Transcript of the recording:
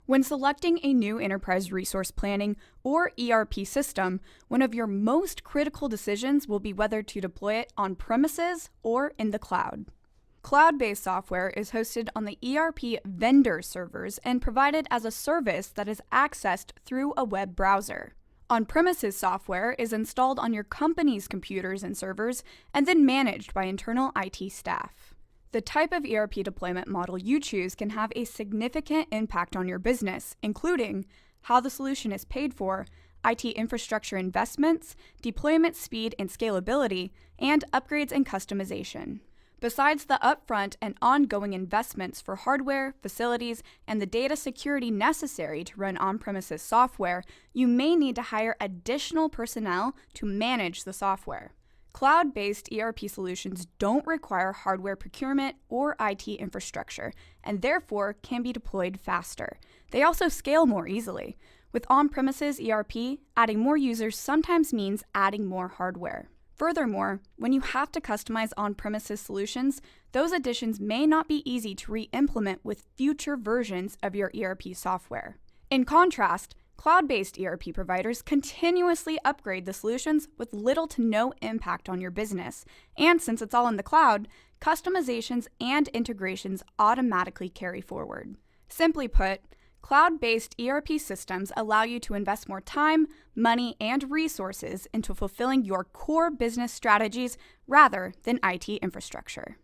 When selecting a new enterprise resource planning or ERP system, one of your most critical decisions will be whether to deploy it on premises or in the cloud. Cloud-based software is hosted on the ERP vendor servers and provided as a service that is accessed through a web browser. On-premises software is installed on your company's computers and servers and then managed by internal IT staff. The type of ERP deployment model you choose can have a significant impact on your business, including how the solution is paid for, IT infrastructure investments, deployment speed and scalability, and upgrades and customization. Besides the upfront and ongoing investments for hardware, facilities, and the data security necessary to run on-premises software, you may need to hire additional personnel to manage the software. Cloud-based ERP solutions don't require hardware procurement or IT infrastructure, and therefore can be deployed faster. They also scale more easily. With on-premises ERP, adding more users sometimes means adding more hardware. Furthermore, when you have to customize on-premises solutions, those additions may not be easy to re-implement with future versions of your ERP software. In contrast, cloud-based ERP providers continuously upgrade the solutions with little to no impact on your business, and since it's all in the cloud, customizations and integrations automatically carry forward. Simply put, cloud-based ERP systems allow you to invest more time, money, and resources into fulfilling your core business strategies rather than IT infrastructure.